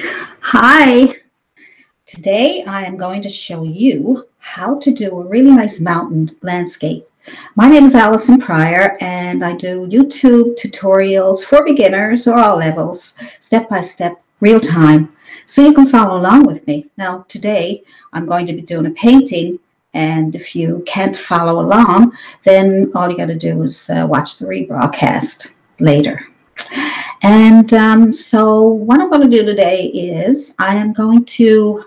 Hi, today I am going to show you how to do a really nice mountain landscape. My name is Allison Pryor and I do YouTube tutorials for beginners or all levels, step by step, real time, so you can follow along with me. Now today I'm going to be doing a painting, and if you can't follow along, then all you got to do is watch the rebroadcast later. And what I'm going to do today is I am going to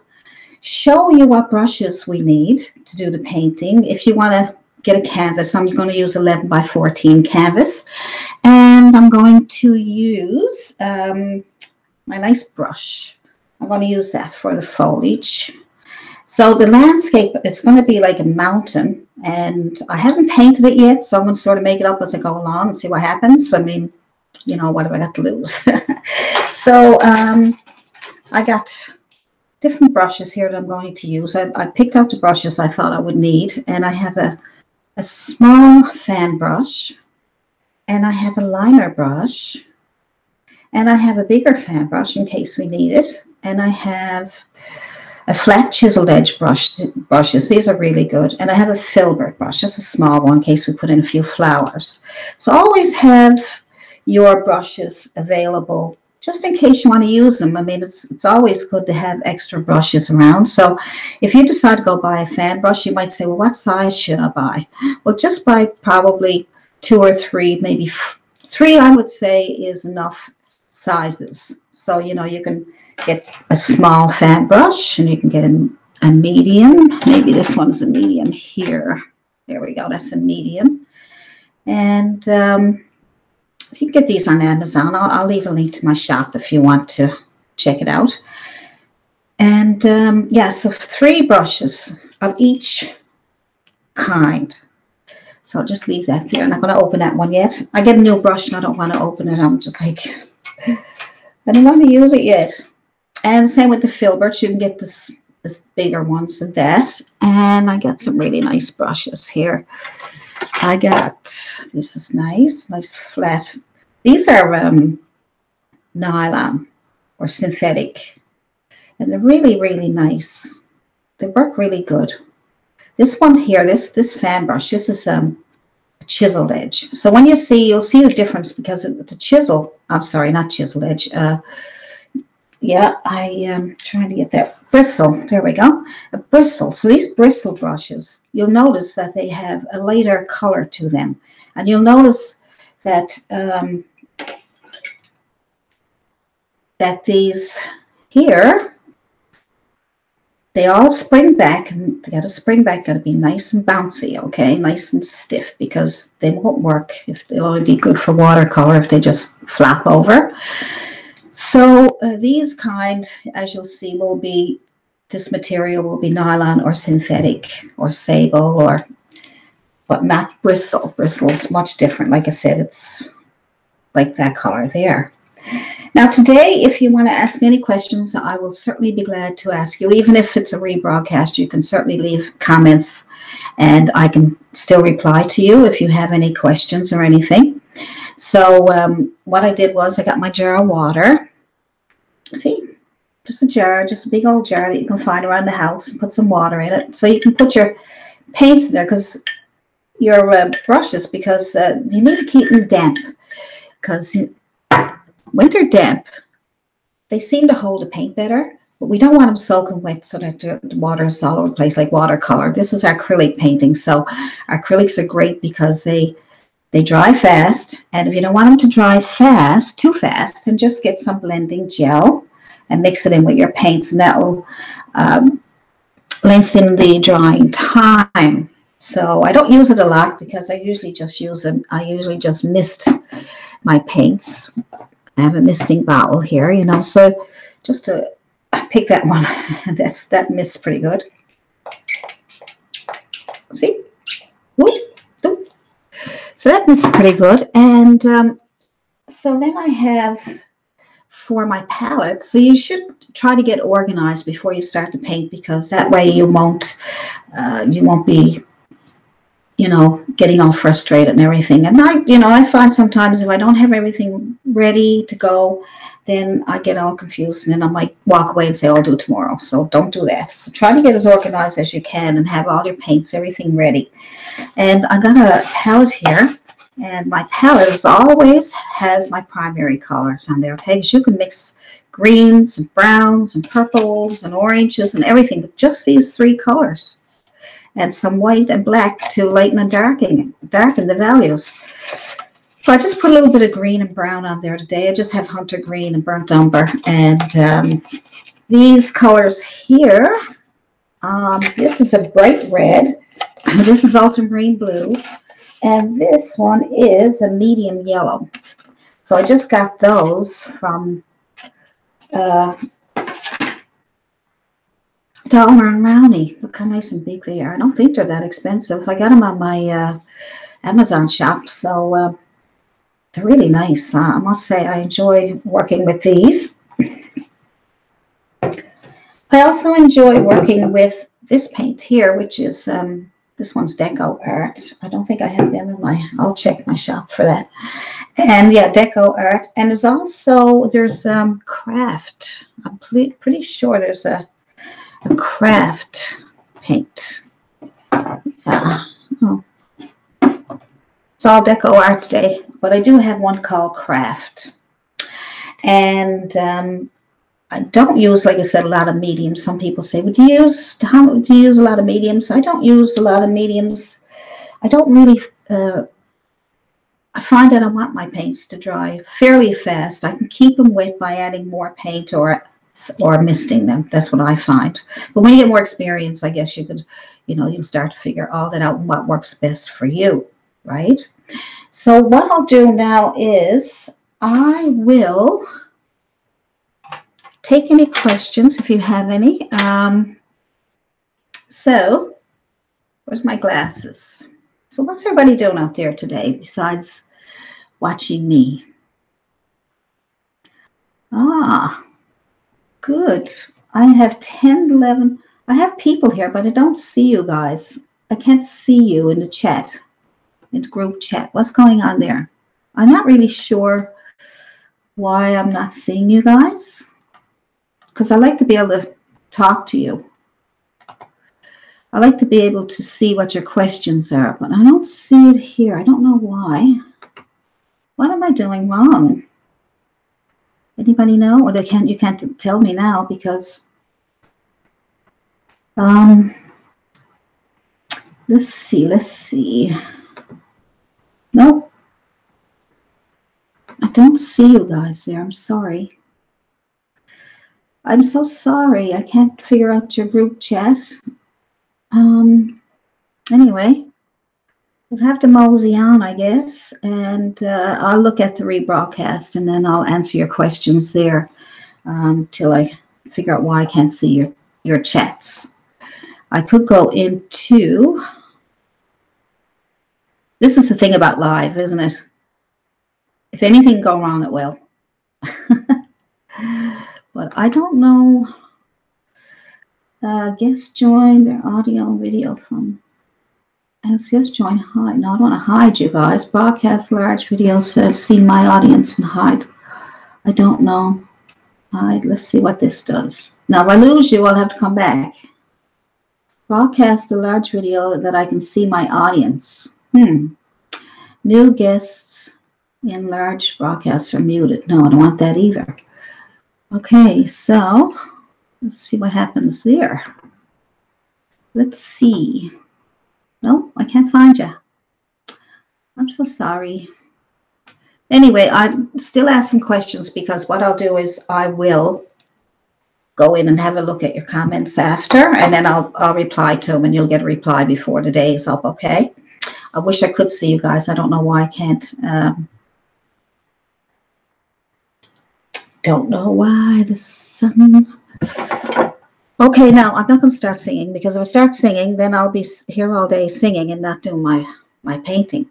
show you what brushes we need to do the painting. If you want to get a canvas, I'm going to use 11 by 14 canvas, and I'm going to use my nice brush. I'm going to use that for the foliage. So the landscape, it's going to be like a mountain, and I haven't painted it yet, so I'm going to sort of make it up as I go along and see what happens. I mean, what have I got to lose? So I got different brushes here that I'm going to use. I picked out the brushes I thought I would need, and I have a small fan brush, and I have a liner brush, and I have a bigger fan brush in case we need it, and I have a flat chiseled edge brushes. These are really good. And I have a filbert brush, just a small one in case we put in a few flowers. So always have your brushes available just in case you want to use them. I mean, it's always good to have extra brushes around. So if you decide to go buy a fan brush, you might say, well, what size should I buy? Well, just buy probably 2 or 3, maybe 3, I would say, is enough sizes. So, you can get a small fan brush, and you can get a medium. Maybe this one's a medium here. There we go. That's a medium. And if you get these on Amazon, I'll leave a link to my shop if you want to check it out. And yeah, so 3 brushes of each kind. So I'll just leave that there. I'm not going to open that one yet. I get a new brush and I don't want to open it. I'm just like, I don't want to use it yet. And same with the filberts. You can get this bigger ones than that. And I got some really nice brushes here. I got, this is nice flat. These are nylon or synthetic, and they're really, really nice. They work really good. This one here, this fan brush, this is a chiseled edge. So when you'll see the difference because the chisel, I'm sorry, not chiseled edge. Yeah, I am trying to get that bristle. There we go. A bristle. So these bristle brushes, you'll notice that they have a lighter color to them. And you'll notice that that these here, they all spring back, and they got to spring back, got to be nice and bouncy, okay? Nice and stiff, because they won't work if they'll only be good for watercolor if they just flap over. So these kind, as you'll see, this material will be nylon or synthetic or sable, but not bristle. Bristle is much different. Like I said, it's like that color there. Now today, if you want to ask me any questions, I will certainly be glad to ask you. Even if it's a rebroadcast, you can certainly leave comments and I can still reply to you if you have any questions or anything. So what I did was I got my jar of water. See, just a jar, just a big old jar that you can find around the house, and put some water in it. So you can put your paints in there, because your brushes, because you need to keep them damp, because when they're damp, they seem to hold the paint better, but we don't want them soaking wet so that the water is all over the place like watercolor. This is acrylic painting, so acrylics are great because they dry fast, and if you don't want them to dry too fast, then just get some blending gel and mix it in with your paints, and that will lengthen the drying time. So I don't use it a lot because I usually just mist my paints. I have a misting bottle here, so just to pick that one, that mists pretty good. See? Whoop. So that is pretty good. And so then I have for my palette, so you should try to get organized before you start to paint, because that way you won't be you know, getting all frustrated and everything. And I find sometimes if I don't have everything ready to go, then I get all confused and then I might walk away and say, I'll do it tomorrow. So don't do that. So try to get as organized as you can and have all your paints, everything ready. And I got a palette here, and my palette as always has my primary colors on there. Okay, because you can mix greens and browns and purples and oranges and everything, but just these three colors. And some white and black to lighten and darken the values. So I just put a little bit of green and brown on there today. I just have hunter green and burnt umber. And these colors here, this is a bright red. This is ultramarine blue. And this one is a medium yellow. So I just got those from Dollar and Rowney. Look how nice and big they are. I don't think they're that expensive. I got them on my Amazon shop, so they're really nice. I must say I enjoy working with these. I also enjoy working with this paint here, which is this one's Deco Art. I don't think I have them in my, I'll check my shop for that. And yeah, Deco Art. And there's also, there's Craft. I'm pretty sure there's a craft paint. Yeah. Oh. It's all Deco Art today, but I do have one called Craft. And I don't use, like I said, a lot of mediums. Some people say, well, do you use a lot of mediums? I don't use a lot of mediums. I don't really, I find that I want my paints to dry fairly fast. I can keep them wet by adding more paint or misting them. That's what I find. But when you get more experience, I guess you could, you can start to figure all that out and what works best for you, right? So what I'll do now is I will take any questions if you have any. So where's my glasses? So what's everybody doing out there today besides watching me? Good. I have 10, 11. I have people here, but I don't see you guys. I can't see you in the chat, in the group chat. What's going on there? I'm not really sure why I'm not seeing you guys, because I like to be able to talk to you. I like to be able to see what your questions are, but I don't see it here. I don't know why. What am I doing wrong? Anybody know? Or you can't tell me now because let's see. Nope. I don't see you guys there. I'm sorry. I'm so sorry. I can't figure out your group chat. Anyway, we'll have to mosey on, I guess, and I'll look at the rebroadcast and then I'll answer your questions there till I figure out why I can't see your chats. I could go into, this is the thing about live, isn't it? If anything go wrong, it will. But I don't know. Guest join their audio and video from. Guest join hide. No, I don't want to hide you guys. Broadcast large video says see my audience and hide. I don't know. Hide. Let's see what this does. Now, if I lose you, I'll have to come back. Broadcast a large video that I can see my audience. New guests in large broadcasts are muted. No, I don't want that either. Okay, so let's see what happens there. Let's see. No, I can't find you. I'm so sorry. Anyway, I still ask some questions because what I'll do is I will go in and have a look at your comments after, and then I'll reply to them, and you'll get a reply before the day is up, okay? I wish I could see you guys. I don't know why I can't. Don't know why the sun. Okay, now I'm not going to start singing because if I start singing, then I'll be here all day singing and not doing my painting.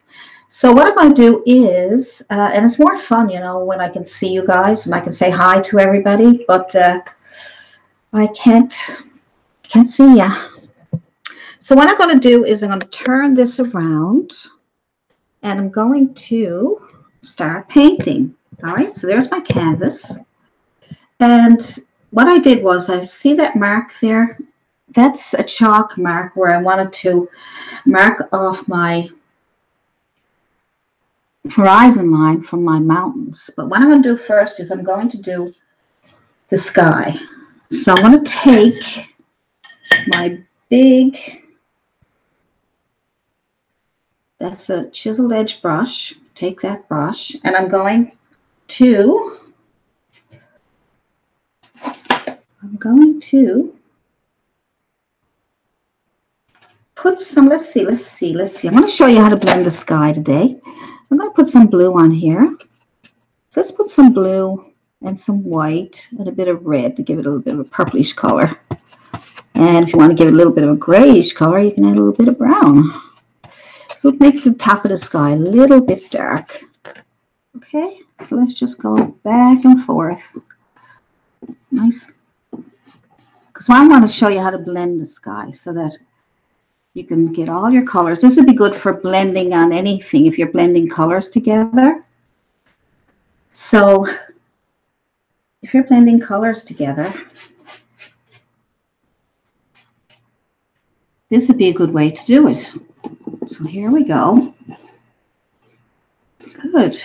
So what I'm going to do is, and it's more fun, when I can see you guys and I can say hi to everybody, but I can't see ya. So what I'm going to do is I'm going to turn this around and I'm going to start painting. All right, so there's my canvas. And what I did was, I see that mark there? That's a chalk mark where I wanted to mark off my horizon line from my mountains. But what I'm going to do first is I'm going to do the sky. So I'm going to take my big, that's a chiseled edge brush, take that brush, and I'm going to put some, let's see. I'm going to show you how to blend the sky today. I'm going to put some blue on here. So let's put some blue and some white and a bit of red to give it a little bit of a purplish color. And if you want to give it a little bit of a grayish color, you can add a little bit of brown. It'll make the top of the sky a little bit dark. Okay, so let's just go back and forth. Nice. Because I want to show you how to blend the sky so that you can get all your colors. This would be good for blending on anything if you're blending colors together. So if you're blending colors together, this would be a good way to do it. So here we go. Good.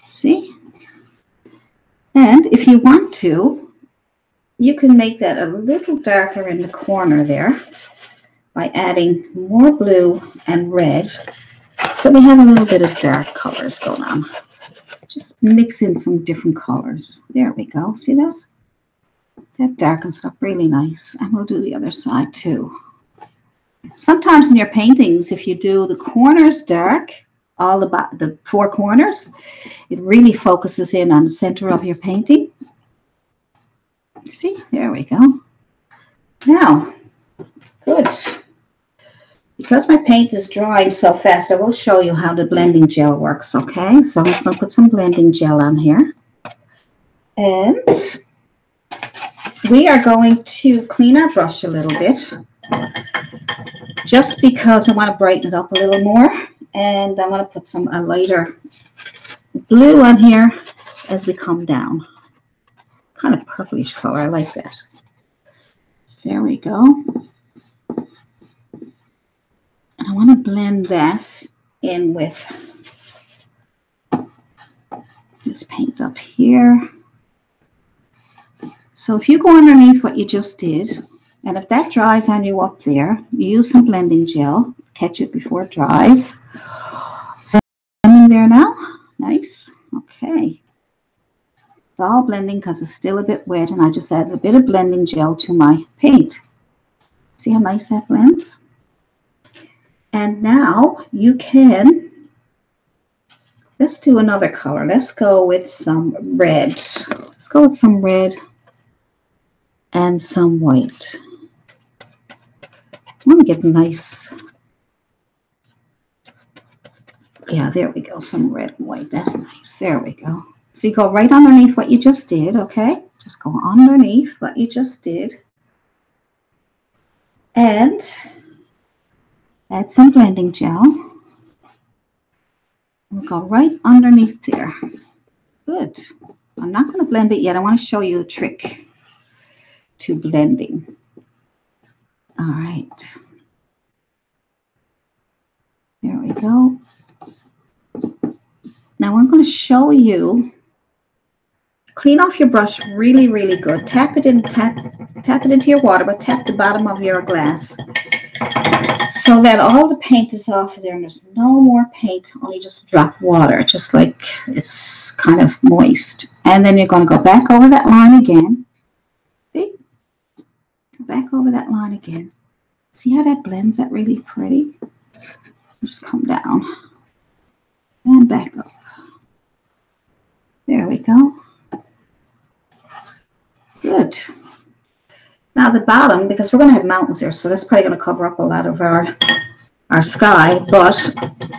See? And if you want to, you can make that a little darker in the corner there by adding more blue and red. So we have a little bit of dark colors going on. Just mix in some different colors. There we go. See that? That darkens up really nice. And we'll do the other side too. Sometimes in your paintings, if you do the corners dark, all about the four corners, it really focuses in on the center of your painting. See, there we go. Now, good. Because my paint is drying so fast, I will show you how the blending gel works, okay? So I'm just going to put some blending gel on here. And we are going to clean our brush a little bit, just because I want to brighten it up a little more. And I want to put some a lighter blue on here as we come down. Kind of purplish color. I like that. There we go. And I want to blend that in with this paint up here. So if you go underneath what you just did, and if that dries on you up there, you use some blending gel, catch it before it dries. So blending there now. Nice. Okay. It's all blending because it's still a bit wet, and I just added a bit of blending gel to my paint. See how nice that blends? And now you can, let's do another color. Let's go with some red. Let's go with some red and some white. I want to get nice. Yeah, there we go. Some red and white. That's nice. There we go. So you go right underneath what you just did, okay? Just go underneath what you just did. And add some blending gel. We'll go right underneath there. Good. I'm not going to blend it yet. I want to show you a trick to blending. All right. There we go. Now I'm going to show you. Clean off your brush really, really good. Tap it in, tap it into your water, but tap the bottom of your glass so that all the paint is off of there and there's no more paint, only just a drop of water, just like it's kind of moist. And then you're going to go back over that line again. See? Back over that line again. See how that blends? That really pretty? Just come down and back up. There we go. Good. Now the bottom, because we're going to have mountains here, so that's probably going to cover up a lot of our sky, but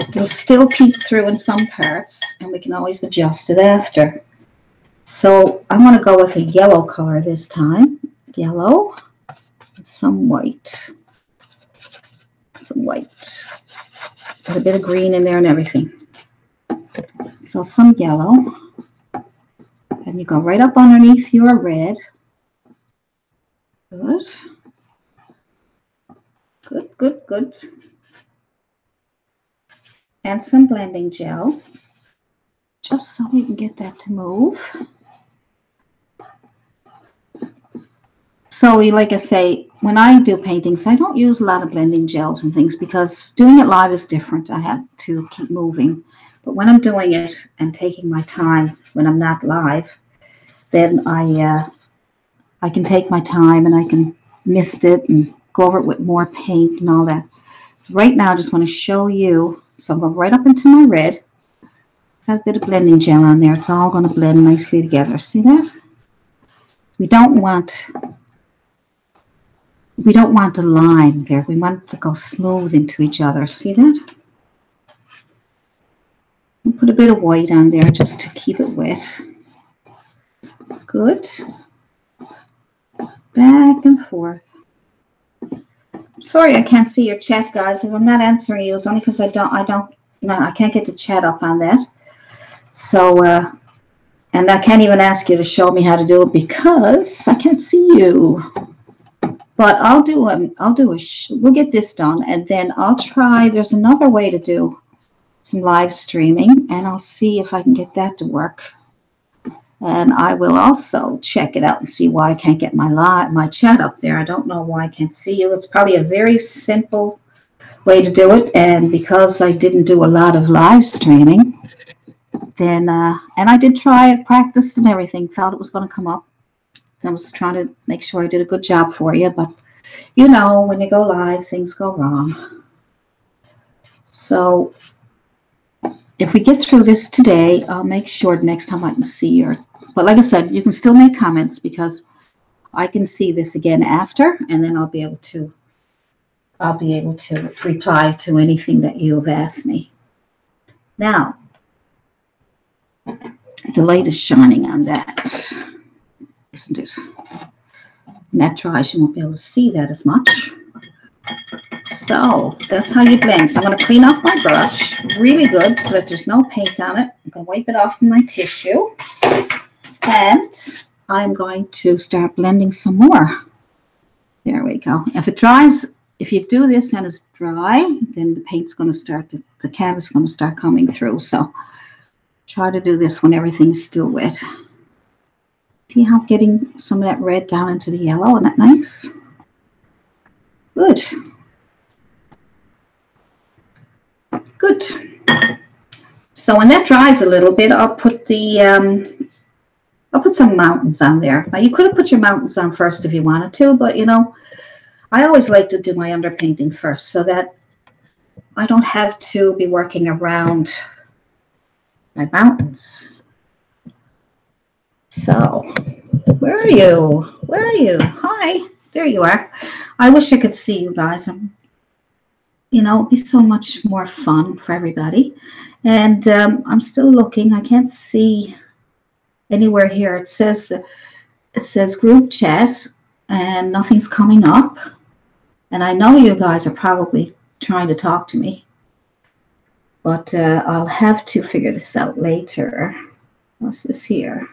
it'll still peek through in some parts, and we can always adjust it after. So I want to go with a yellow color this time. Yellow. some white. Some white. Got a bit of green in there and everything. So some yellow. And you go right up underneath your red. Good. Good, good, good. And some blending gel. Just so we can get that to move. So like I say, when I do paintings, I don't use a lot of blending gels and things because doing it live is different. I have to keep moving. But when I'm doing it and taking my time when I'm not live, then I can take my time and I can mist it and go over it with more paint and all that. So right now I just want to show you. So I'm going right up into my red. So I have a bit of blending gel on there. It's all going to blend nicely together. See that? We don't want a line there. We want it to go smooth into each other. See that? We'll put a bit of white on there just to keep it wet. Good. Back and forth. Sorry I can't see your chat, guys. If I'm not answering you, it's only because I can't get the chat up on that. So, and I can't even ask you to show me how to do it because I can't see you. But we'll get this done, and then I'll try. There's another way to do some live streaming, and I'll see if I can get that to work. And I will also check it out and see why I can't get my chat up there. I don't know why I can't see you. It's probably a very simple way to do it, and because I didn't do a lot of live streaming, then and I did try it, practiced and everything, thought it was going to come up. I was trying to make sure I did a good job for you, but you know, when you go live, things go wrong. So if we get through this today, I'll make sure the next time I can see your. But like I said, you can still make comments because I can see this again after, and then I'll be able to reply to anything that you have asked me. Now, the light is shining on that, isn't it? When that dries, you won't be able to see that as much. So that's how you blend. So I'm going to clean off my brush really good so that there's no paint on it. I'm going to wipe it off with my tissue. And I'm going to start blending some more. There we go. If it dries, if you do this and it's dry, then the paint's going to start, the canvas is going to start coming through. So try to do this when everything's still wet. See how I'm getting some of that red down into the yellow? Isn't that nice? Good. Good. So when that dries a little bit, I'll put some mountains on there. Now you could have put your mountains on first if you wanted to, but you know, I always like to do my underpainting first so that I don't have to be working around my mountains. So, where are you? Where are you? Hi, there you are. I wish I could see you guys. You know, it'd be so much more fun for everybody. And I'm still looking. I can't see anywhere here. It says group chat, and nothing's coming up. And I know you guys are probably trying to talk to me, but I'll have to figure this out later. What's this here?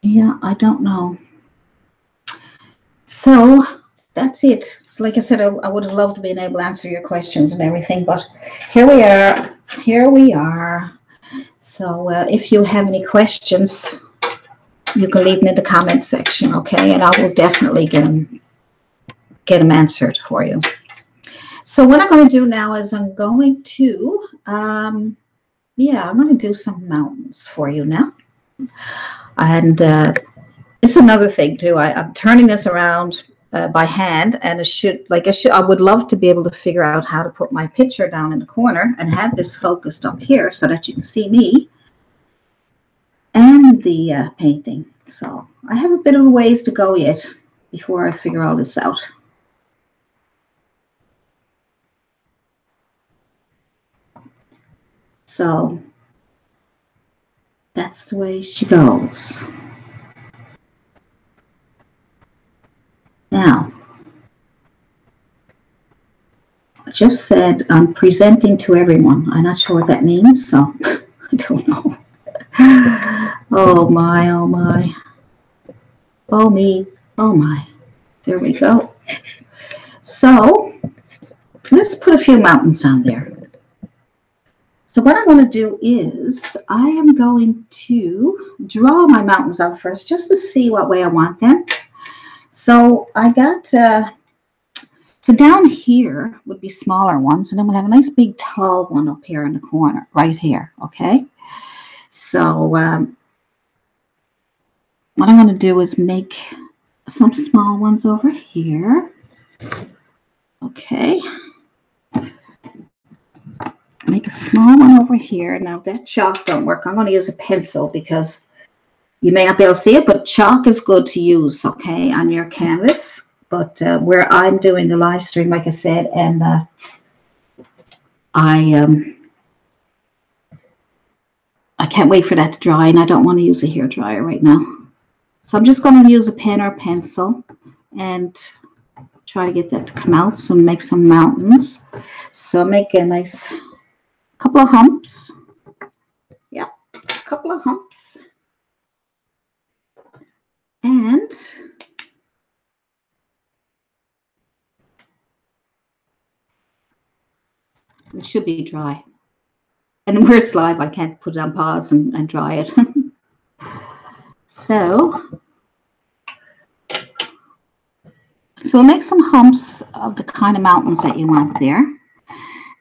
Yeah, I don't know. So that's it. So like I said, I would have loved to be able to answer your questions and everything, but here we are. Here we are. So if you have any questions, you can leave them in the comment section, okay? And I will definitely get them answered for you. So what I'm going to do now is I'm going to, I'm going to do some mountains for you now. And it's another thing too. I'm turning this around by hand, and I would love to be able to figure out how to put my picture down in the corner and have this focused up here so that you can see me and the painting. So I have a bit of a ways to go yet before I figure all this out. So that's the way she goes. Now, I just said I'm presenting to everyone. I'm not sure what that means, so I don't know. Oh my, oh my. Oh me, oh my. There we go. So let's put a few mountains on there. So what I'm going to do is I am going to draw my mountains out first just to see what way I want them. So I got, so down here would be smaller ones, and then we'll have a nice big tall one up here in the corner, right here, okay? So what I'm going to do is make some small ones over here, okay? Make a small one over here. Now that chalk don't work. I'm going to use a pencil because you may not be able to see it, but chalk is good to use, okay, on your canvas. But where I'm doing the live stream, like I said, and I can't wait for that to dry, and I don't want to use a hair dryer right now. So I'm just going to use a pen or pencil and try to get that to come out. So make some mountains. So make a nice couple of humps. Yeah, a couple of humps. And it should be dry. And where it's live, I can't put it on pause and dry it. So we'll make some humps of the kind of mountains that you want there.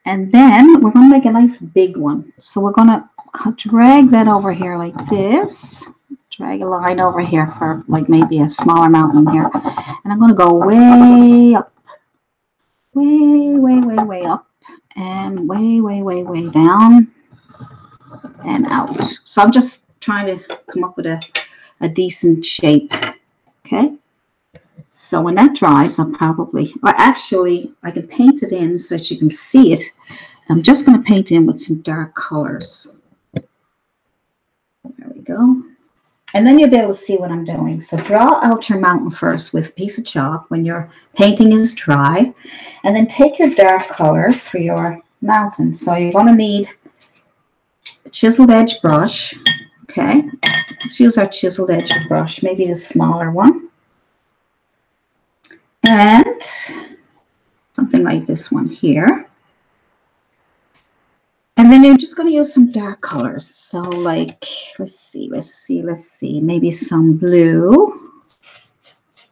And then we're going to make a nice big one. So we're going to drag that over here like this. Drag a line over here for like maybe a smaller mountain here. And I'm going to go way up. Way, way, way, way up. And way, way, way, way down. And out. So I'm just trying to come up with a decent shape. Okay. So when that dries, I'll probably, or actually, I can paint it in so that you can see it. I'm just going to paint in with some dark colors. There we go. And then you'll be able to see what I'm doing. So draw out your mountain first with a piece of chalk when your painting is dry. And then take your dark colors for your mountain. So you're going to need a chiseled edge brush. Okay. Let's use our chiseled edge brush, maybe the smaller one. And something like this one here. And then you're just going to use some dark colors. So like, let's see. Maybe some blue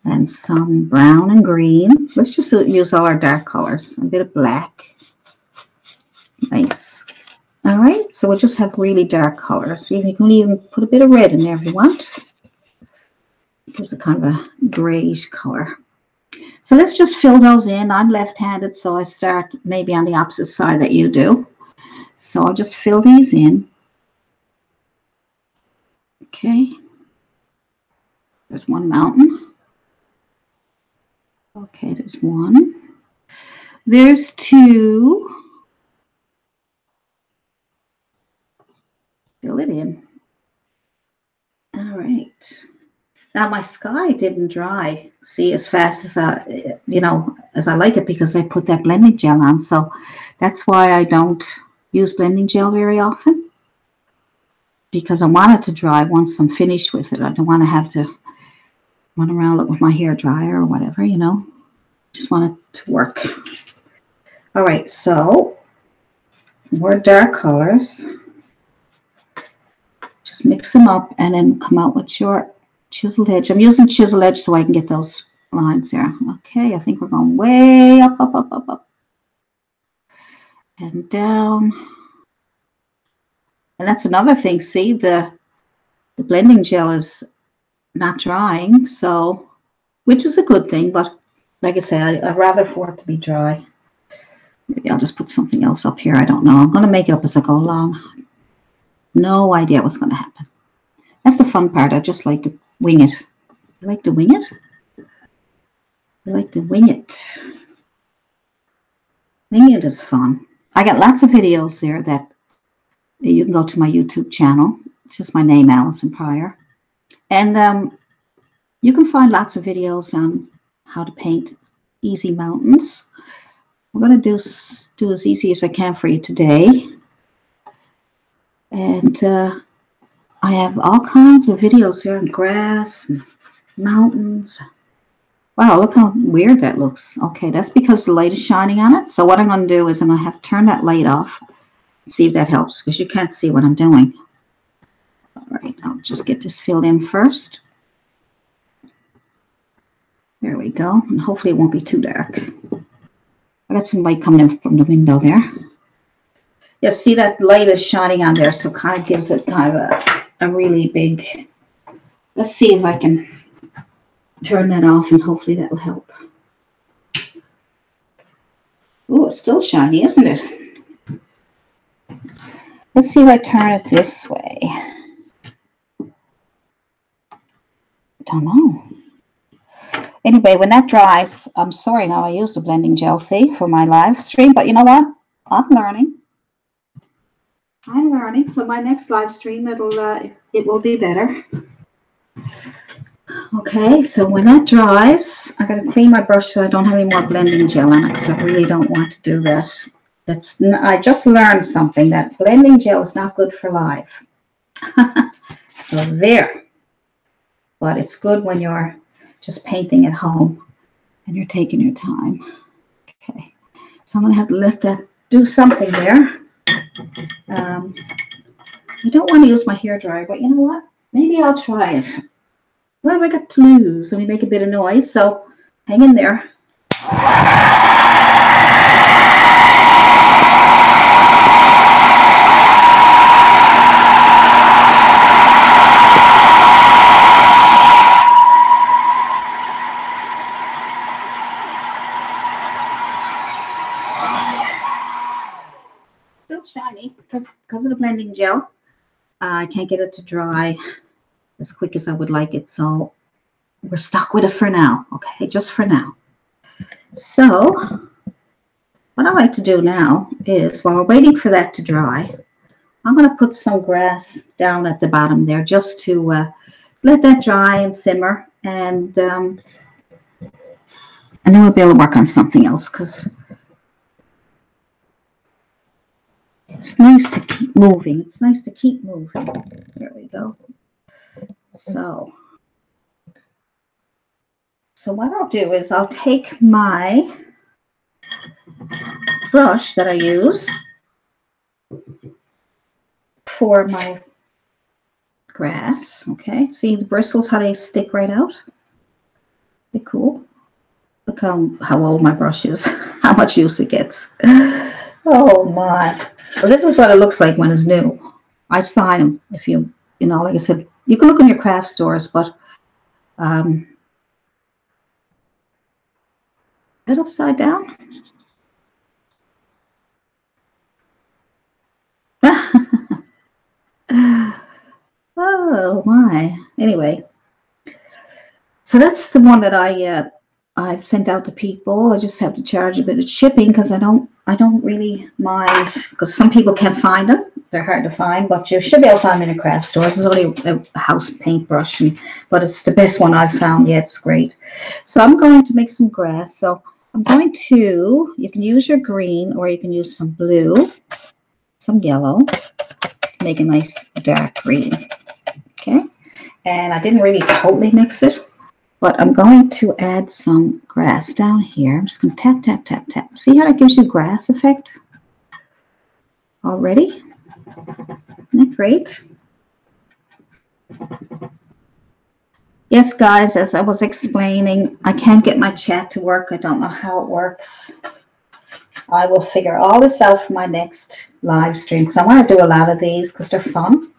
and some brown and green. Let's just use all our dark colors. A bit of black. Nice. All right. So we'll just have really dark colors. You can even put a bit of red in there if you want. Gives a kind of a grayish color. So let's just fill those in. I'm left-handed, so I start maybe on the opposite side that you do. So I'll just fill these in. Okay. There's one mountain. Okay, there's one. There's two. Fill it in. All right. Now my sky didn't dry, see, as fast as as I like it, because I put that blending gel on. So that's why I don't use blending gel very often, because I want it to dry once I'm finished with it. I don't want to have to run around with my hair dryer or whatever, you know. Just want it to work. All right, so more dark colors. Just mix them up and then come out with your chiseled edge. I'm using chiseled edge so I can get those lines there. Okay, I think we're going way up, up, up, up, up. And down. And that's another thing. See, the blending gel is not drying, so, which is a good thing, but like I say, I'd rather for it to be dry. Maybe I'll just put something else up here. I don't know. I'm going to make it up as I go along. No idea what's going to happen. That's the fun part. I just like to wing it. You like to wing it? I like to wing it. Winging it is fun. I got lots of videos there that you can go to my YouTube channel. It's just my name, Allison Pryor. And you can find lots of videos on how to paint easy mountains. I'm going to do as easy as I can for you today. And I have all kinds of videos here on grass and mountains. Wow, look how weird that looks. Okay, that's because the light is shining on it. So what I'm going to do is I'm going to have to turn that light off. See if that helps, because you can't see what I'm doing. All right, I'll just get this filled in first. There we go. And hopefully it won't be too dark. I got some light coming in from the window there. Yeah, see that light is shining on there, so it kind of gives it kind of a really big... Let's see if I can turn that off, and hopefully that will help. Oh, it's still shiny, isn't it? Let's see if I turn it this way. Don't know. Anyway, when that dries, I'm sorry now I used the blending gel, see, for my live stream, but you know what? I'm learning. I'm learning, so my next live stream, it will be better. Okay, so when that dries, I gotta clean my brush so I don't have any more blending gel on it, because I really don't want to do that. I just learned something, that blending gel is not good for live. So there. But it's good when you're just painting at home and you're taking your time. Okay, so I'm gonna have to let that do something there. I don't want to use my hairdryer, but you know what? Maybe I'll try it. What have I got to lose? Let me make a bit of noise, so hang in there. Still shiny because of the blending gel. I can't get it to dry as quick as I would like it, so we're stuck with it for now. Okay, just for now. So what I like to do now is, while we're waiting for that to dry, I'm going to put some grass down at the bottom there just to let that dry and simmer, and then we'll be able to work on something else, because it's nice to keep moving. It's nice to keep moving. There we go. So what I'll do is I'll take my brush that I use for my grass. Okay, see the bristles, how they stick right out? They're cool. Look how old my brush is, how much use it gets. Oh my. Well, this is what it looks like when it's new. I sign them. If you know, like I said, you can look in your craft stores, but is it upside down? Oh my. Anyway, so that's the one that I've sent out to people. I just have to charge a bit of shipping, because I don't really mind, because some people can't find them. They're hard to find, but you should be able to find them in a craft store. It's only a house paintbrush, but it's the best one I've found yet. It's great. So I'm going to make some grass. So I'm going to, you can use your green, or you can use some blue, some yellow, make a nice dark green. Okay, and I didn't really totally mix it, but I'm going to add some grass down here. I'm just going to tap, tap, tap, tap. See how that gives you grass effect already? Isn't that great? Yes, guys, as I was explaining, I can't get my chat to work. I don't know how it works. I will figure all this out for my next live stream, because I want to do a lot of these because they're fun.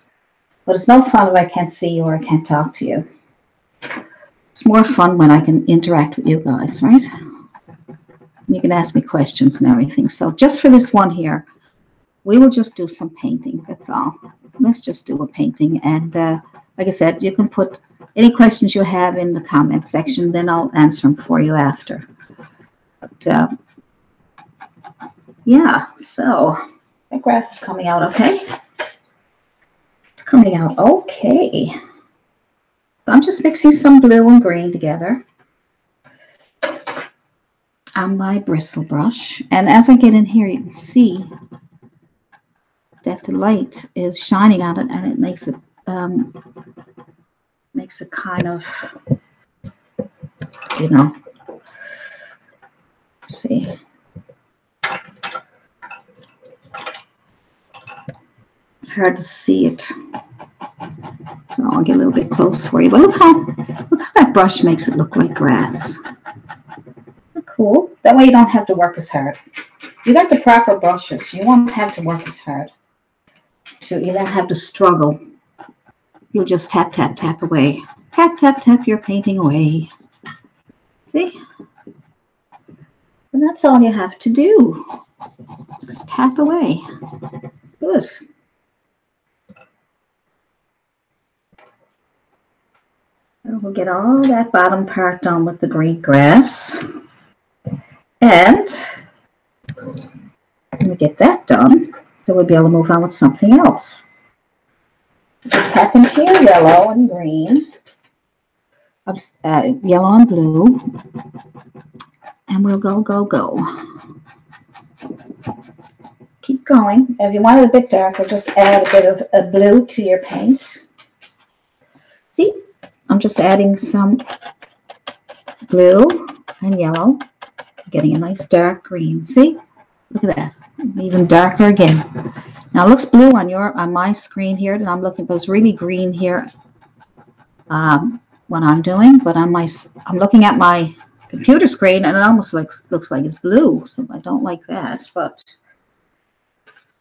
But it's no fun if I can't see you or I can't talk to you. It's more fun when I can interact with you guys, right? You can ask me questions and everything. So just for this one here, we will just do some painting. That's all. Let's just do a painting. And like I said, you can put any questions you have in the comment section, then I'll answer them for you after. But yeah, so the grass is coming out okay. It's coming out okay. I'm just mixing some blue and green together. on my bristle brush. And as I get in here, you can see that the light is shining on it, and it makes it kind of, you know, see. It's hard to see it. So I'll get a little bit close for you. But look how that brush makes it look like grass. Cool. That way you don't have to work as hard. You got the proper brushes. You won't have to work as hard. You don't have to struggle. You'll just tap, tap, tap away. Tap, tap, tap your painting away. See? And that's all you have to do. Just tap away. Good. And we'll get all that bottom part done with the green grass. And when we get that done, then we'll be able to move on with something else. Just tap into your yellow and green, yellow and blue, and we'll go, go, go. Keep going. If you want it a bit darker, just add a bit of a blue to your paint. See, I'm just adding some blue and yellow, getting a nice dark green. See, look at that, even darker again. Now it looks blue on my screen here that I'm looking, but it's really green here. What I'm doing, but I'm looking at my computer screen, and it almost looks like it's blue. So I don't like that, but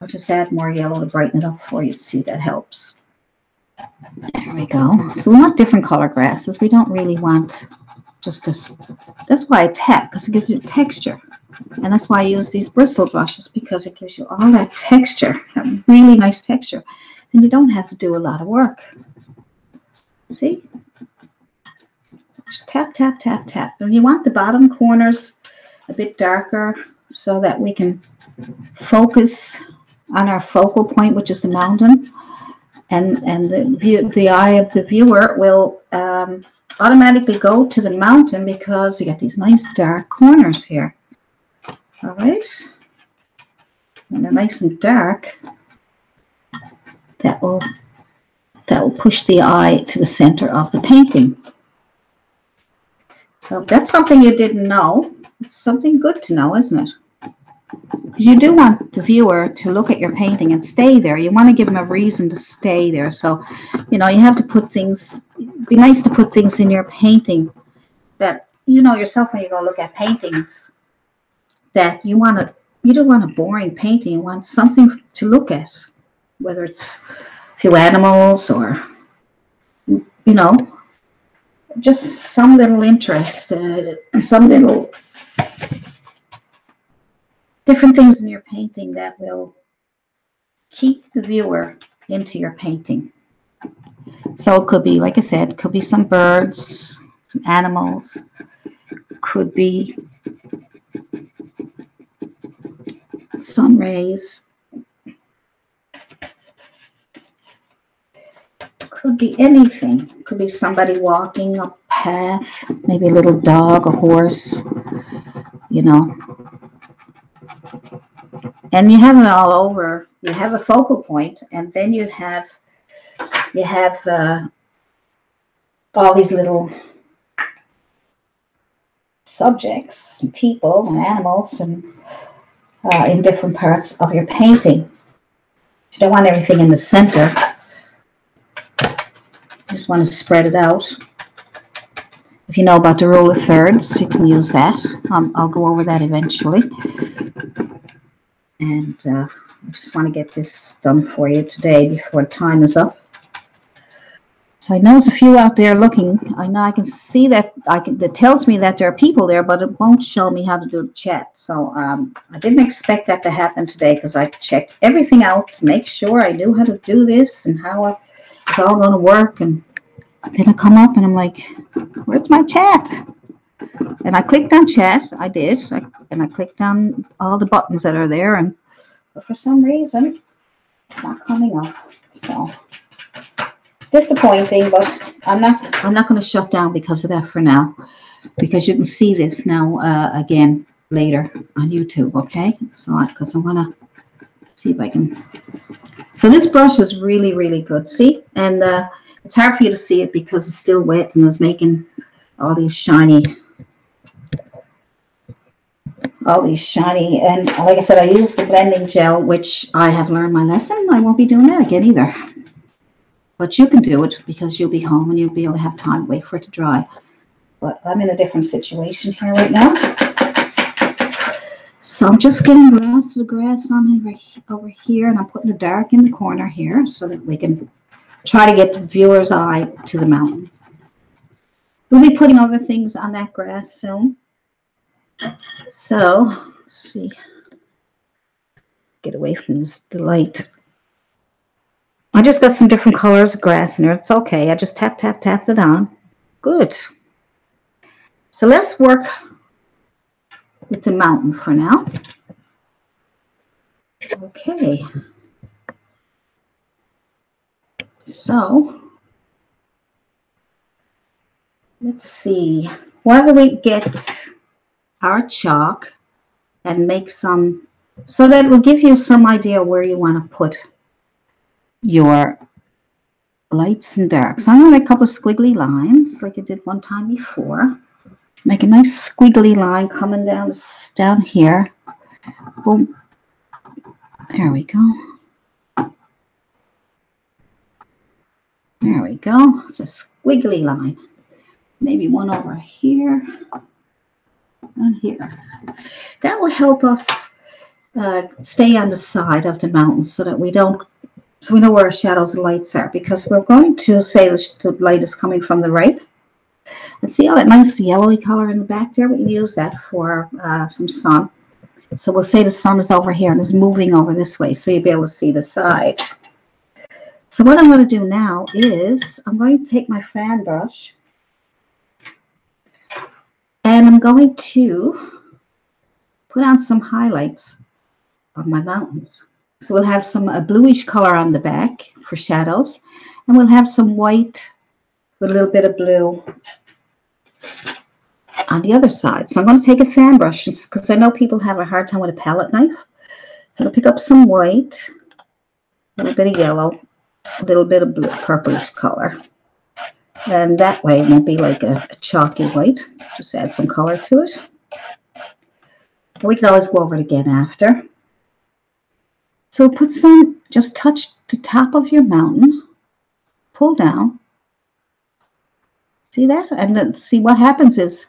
I'll just add more yellow to brighten it up for you to see if that helps. There we go. So we want different color grasses. We don't really want just this. That's why I tap, because it gives you texture. And that's why I use these bristle brushes, because it gives you all that texture, that really nice texture. And you don't have to do a lot of work. See? Just tap, tap, tap, tap. And you want the bottom corners a bit darker so that we can focus on our focal point, which is the mountain. And the eye of the viewer will automatically go to the mountain because you got these nice dark corners here. All right, when they're nice and dark, that will push the eye to the center of the painting. So if that's something you didn't know, it's something good to know, isn't it? Because you do want the viewer to look at your painting and stay there. You want to give them a reason to stay there. So, you know, you have to put things, it'd be nice to put things in your painting that, you know yourself when you go look at paintings, that you don't want a boring painting. You want something to look at, whether it's a few animals or, you know, just some little interest, some little different things in your painting that will keep the viewer into your painting. So it could be, like I said, it could be some birds, some animals, could be sun rays, could be anything. Could be somebody walking a path, maybe a little dog, a horse, you know. And you have it all over. You have a focal point, and then you have all these little subjects, and people, and animals, and in different parts of your painting. You don't want everything in the center. You just want to spread it out. If you know about the rule of thirds, you can use that. I'll go over that eventually. And I just want to get this done for you today before time is up. So I know there's a few out there looking. I know I can see that that tells me that there are people there, but it won't show me how to do the chat. So I didn't expect that to happen today, because I checked everything out to make sure I knew how to do this and how it's all going to work. And then I come up and I'm like, where's my chat? And I clicked on chat. I did. And I clicked on all the buttons that are there. But for some reason, it's not coming up. So disappointing, but I'm not going to shut down because of that for now, because you can see this now again. later on YouTube, okay? So, because I'm gonna see if I can. So this brush is really, really good. See, and it's hard for you to see it because it's still wet and it's making all these shiny. And like I said, I used the blending gel, which I have learned my lesson. I won't be doing that again either. But you can do it because you'll be home and you'll be able to have time to wait for it to dry. But I'm in a different situation here right now. So I'm just getting the grass on over here, and I'm putting the dark in the corner here so that we can try to get the viewer's eye to the mountain. We'll be putting other things on that grass soon. So, let's see. Get away from the light. I just got some different colors of grass in there. It's okay. I just tapped it on. Good. So let's work with the mountain for now. Okay. So, let's see. Why don't we get our chalk and make some, so that will give you some idea where you want to put your lights and darks. So I'm going to make a couple of squiggly lines like I did one time before. Make a nice squiggly line coming down here. Boom. There we go. There we go. It's a squiggly line. Maybe one over here and here. That will help us stay on the side of the mountain so that we know where our shadows and lights are, because we're going to say the light is coming from the right. And see all that nice yellowy color in the back there? We can use that for some sun. So we'll say the sun is over here and is moving over this way, so you'll be able to see the side. So what I'm going to do now is I'm going to take my fan brush and I'm going to put on some highlights on my mountains. So we'll have some bluish color on the back for shadows, and we'll have some white with a little bit of blue on the other side. So I'm going to take a fan brush because I know people have a hard time with a palette knife. So I'll pick up some white, a little bit of yellow, a little bit of blue, purplish color. And that way it won't be like a chalky white. Just add some color to it. We can always go over it again after. So put some, just touch the top of your mountain, pull down. See that? And then see what happens is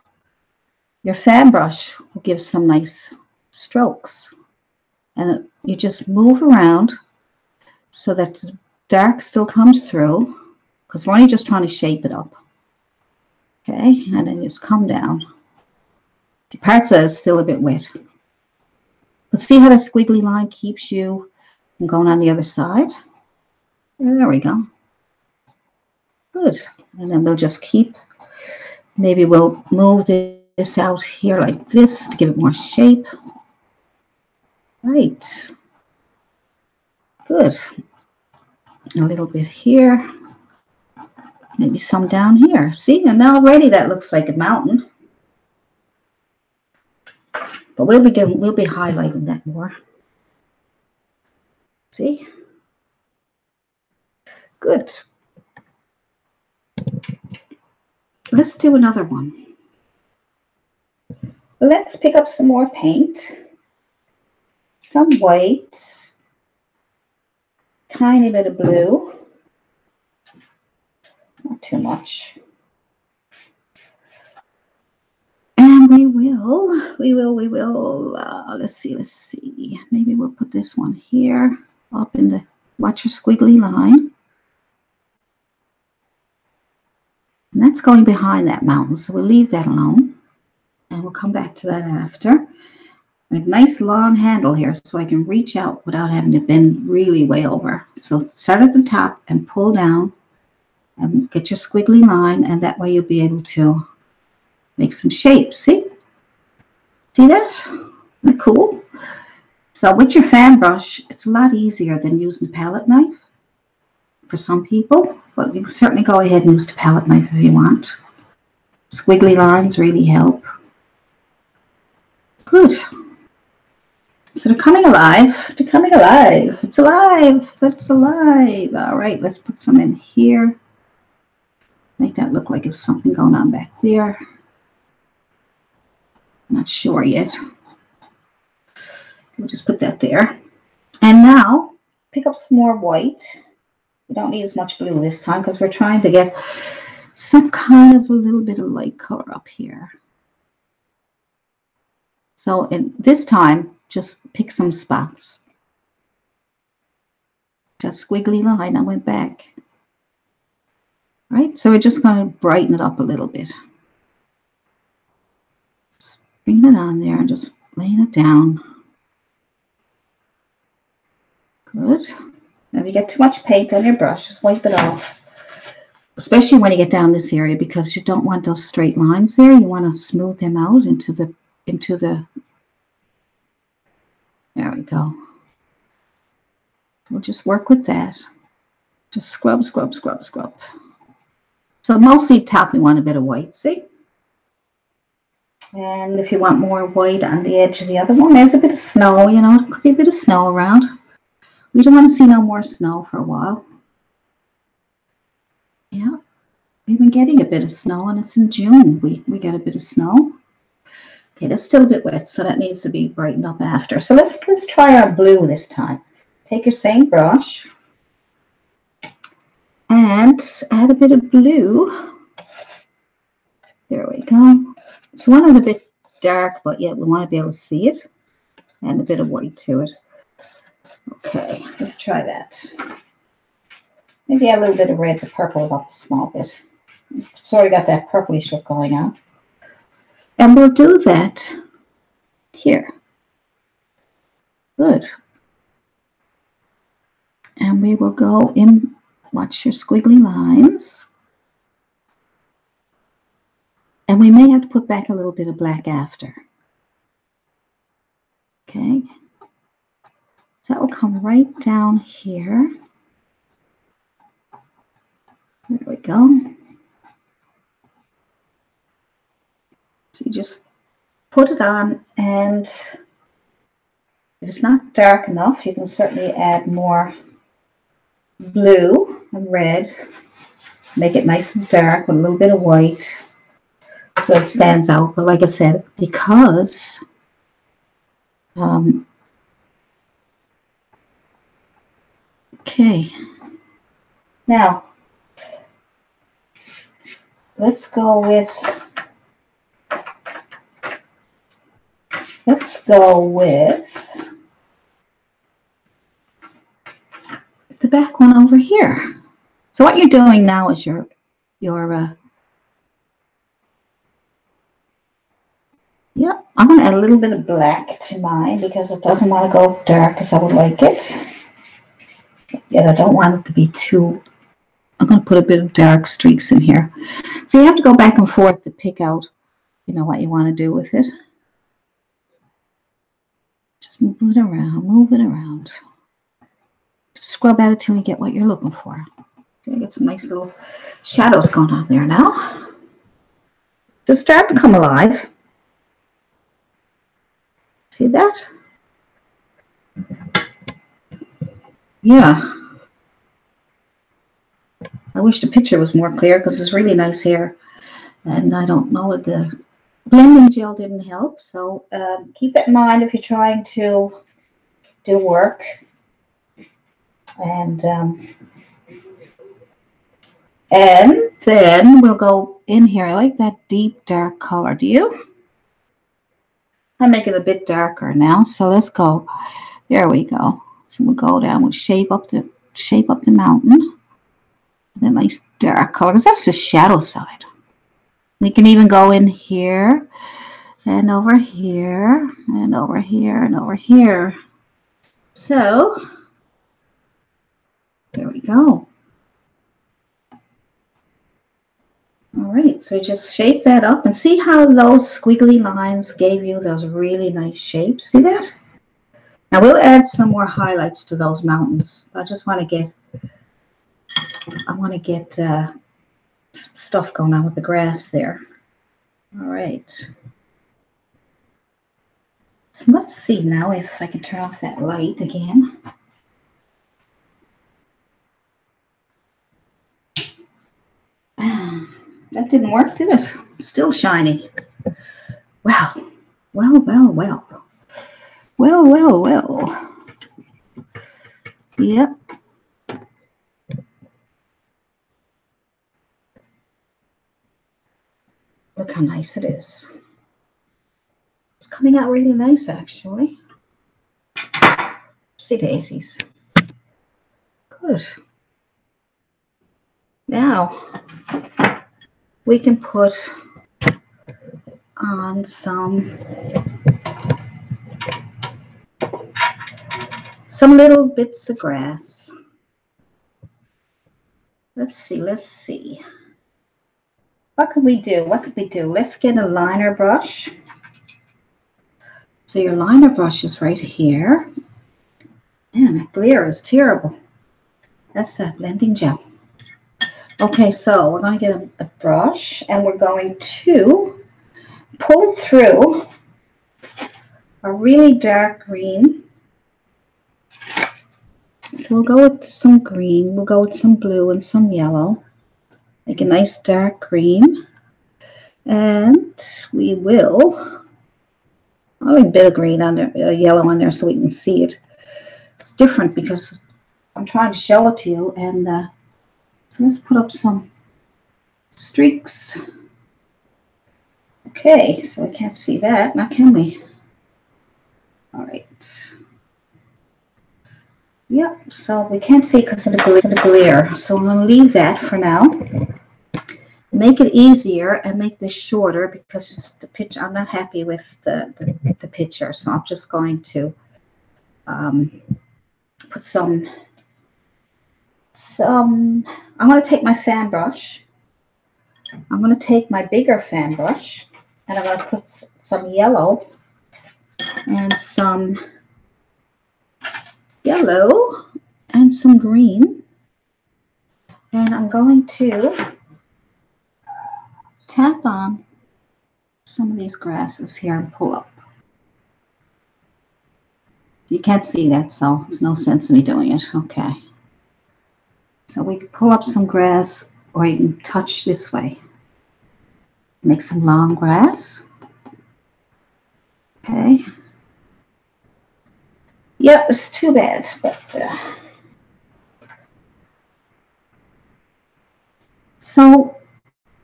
your fan brush will give some nice strokes. And you just move around so that the dark still comes through, because we're only just trying to shape it up. Okay, and then just come down. The parts that are still a bit wet. But see how the squiggly line keeps you from going on the other side? There we go. Good. And then we'll just keep, maybe we'll move this out here like this to give it more shape. Right. Good. A little bit here. Maybe some down here. See, and now already that looks like a mountain. But we'll be highlighting that more. See? Good. Let's do another one. Let's pick up some more paint. Some white. Tiny bit of blue. Not too much. And we will, let's see. Maybe we'll put this one here, up in the, watch your squiggly line. And that's going behind that mountain, so we'll leave that alone. And we'll come back to that after. A nice long handle here so I can reach out without having to bend really way over. So start at the top and pull down and get your squiggly line, and that way you'll be able to make some shapes. See? See that? Isn't that cool? So with your fan brush, it's a lot easier than using a palette knife for some people, but you can certainly go ahead and use the palette knife if you want. Squiggly lines really help. Good. So they're coming alive. They're coming alive. It's alive. It's alive. All right, let's put some in here. Make that look like there's something going on back there. I'm not sure yet. We'll just put that there. And now pick up some more white. We don't need as much blue this time because we're trying to get some kind of a little bit of light color up here. So in this time, just pick some spots. Just squiggly line, I went back. Right, so we're just going to brighten it up a little bit. Just bringing it on there and just laying it down. Good. And if you get too much paint on your brush, just wipe it off. Especially when you get down this area, because you don't want those straight lines there. You want to smooth them out into the, there we go. We'll just work with that. Just scrub, scrub, scrub, scrub. So mostly top we want a bit of white, see? And if you want more white on the edge of the other one, there's a bit of snow, you know, there could be a bit of snow around. We don't want to see no more snow for a while. Yeah, we've been getting a bit of snow, and it's in June. We get a bit of snow. Okay, that's still a bit wet, so that needs to be brightened up after. So let's try our blue this time. Take your same brush and add a bit of blue. There we go. So we want it a bit dark, but yet we want to be able to see it, and a bit of white to it. Okay, let's try that. Maybe add a little bit of red to purple it up a small bit. Sort of got that purplish look going on. And we'll do that here. Good. And we will go in, watch your squiggly lines. And we may have to put back a little bit of black after. Okay. So that will come right down here. There we go. So you just put it on, and if it's not dark enough, you can certainly add more blue and red. Make it nice and dark with a little bit of white so it stands out. But like I said, because okay, now let's go with the back one over here. So what you're doing now is yeah, I'm going to add a little bit of black to mine because it doesn't want to go dark as I would like it. Yet I don't want it to be too, I'm going to put a bit of dark streaks in here. So you have to go back and forth to pick out, you know, what you want to do with it. Just move it around, move it around. Just scrub at it till you get what you're looking for. Okay, get some nice little shadows going on there now. Just start to come alive. See that? Yeah. I wish the picture was more clear because it's really nice hair. And I don't know what the blending gel didn't help. So keep that in mind if you're trying to do work. And then we'll go in here. I like that deep dark color. Do you? I'll make it a bit darker now. So let's go. There we go. So we'll go down. We'll shape up the mountain. And a nice dark color, because that's the shadow side. You can even go in here and over here and over here and over here. So there we go. All right, so just shape that up and see how those squiggly lines gave you those really nice shapes. See that? Now we'll add some more highlights to those mountains. I just want to get, stuff going on with the grass there. All right. So I'm going to see now if I can turn off that light again. That didn't work, did it? Still shiny. Well, well, well, well. Well, well, well. Yep. Look how nice it is. It's coming out really nice, actually. See daisies. Good. Now, we can put on some little bits of grass. Let's see, let's see. What could we do? What could we do? Let's get a liner brush. So your liner brush is right here. Man, that glare is terrible. That's that blending gel. Okay, so we're going to get a brush and we're going to pull through a really dark green. So we'll go with some green, we'll go with some blue and some yellow. Make a nice dark green. And we will, I'll leave a bit of green on there, yellow on there so we can see it. It's different because I'm trying to show it to you. And so let's put up some streaks. Okay, so we can't see that, now can we? All right. Yep, so we can't see because of the glare. So I'm going to leave that for now. Make it easier and make this shorter because the picture, I'm not happy with the picture. So I'm just going to put some, I'm going to take my fan brush. I'm going to take my bigger fan brush and I'm going to put some yellow and some yellow and some green. And I'm going to tap on some of these grasses here and pull up. You can't see that, so there's no sense in me doing it. Okay. So we can pull up some grass or you can touch this way. Make some long grass. Okay. Yep, it's too bad, but so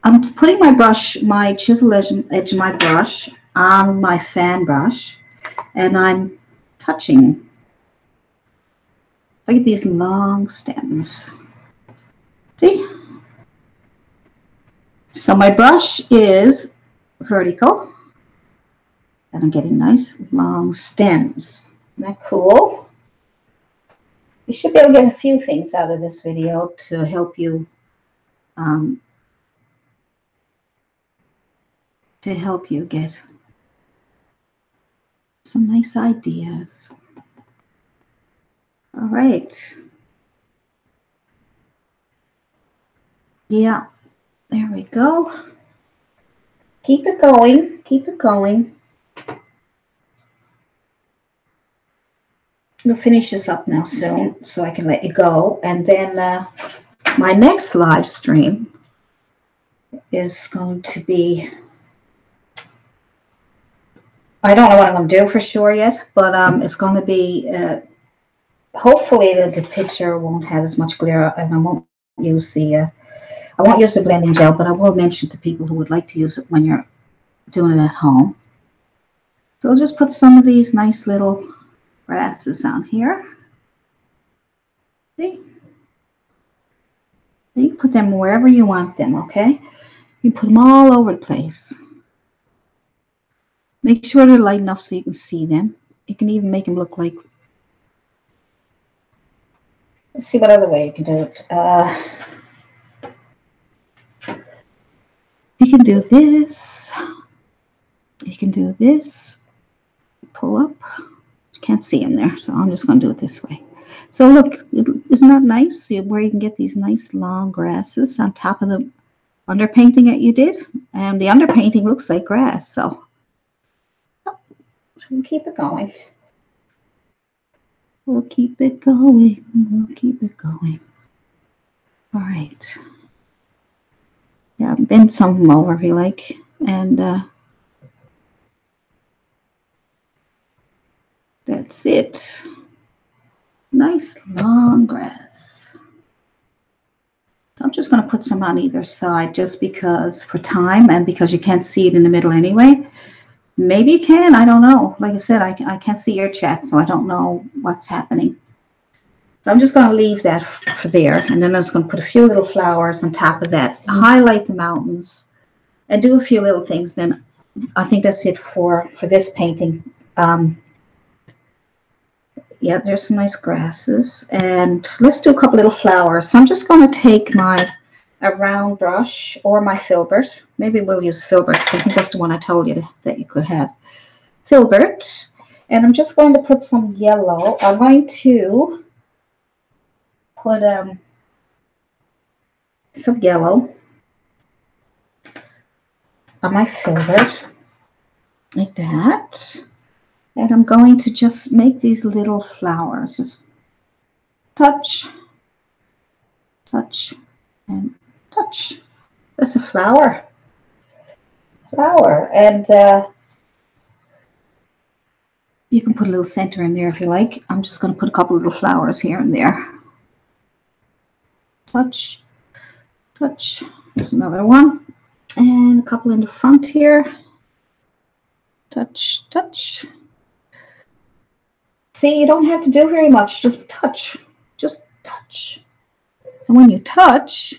I'm putting my brush, my chisel edge of my brush on my fan brush, and I'm touching. Look at these long stems. See? So my brush is vertical, and I'm getting nice long stems. Isn't that cool? You should be able to get a few things out of this video to help you get some nice ideas. All right. Yeah, there we go. Keep it going. Keep it going. We'll finish this up now soon so I can let you go. And then my next live stream is going to be, I don't know what I'm going to do for sure yet, but it's going to be, hopefully the picture won't have as much glare and I won't use the blending gel, but I will mention to people who would like to use it when you're doing it at home. So I'll just put some of these nice little grasses on here. See? You can put them wherever you want them, okay? You put them all over the place. Make sure they're light enough so you can see them. You can even make them look like, let's see what other way you can do it. You can do this. You can do this. Pull up. You can't see in there, so I'm just going to do it this way. So look, isn't that nice? See where you can get these nice long grasses on top of the underpainting that you did? And the underpainting looks like grass, so We'll keep it going. We'll keep it going. We'll keep it going. All right. Yeah, bend some of them over if you like. And that's it. Nice long grass. So I'm just going to put some on either side just because for time and because you can't see it in the middle anyway. Maybe you can, I don't know. Like I said, I can't see your chat, so I don't know what's happening. So I'm just going to leave that for there, and then I'm just going to put a few little flowers on top of that, highlight the mountains, and do a few little things. Then I think that's it for this painting. Yeah, there's some nice grasses, and let's do a couple little flowers. So I'm just going to take a round brush or my filbert. Maybe we'll use filbert. I think that's the one I told you that you could have. Filbert, and I'm just going to put some yellow. I'm going to put some yellow on my filbert, like that. And I'm going to just make these little flowers. Just touch, touch, and touch. That's a flower. And you can put a little center in there if you like. I'm just going to put a couple little flowers here and there. Touch, touch. There's another one. And a couple in the front here. Touch, touch. See, you don't have to do very much. Just touch. Just touch. And when you touch,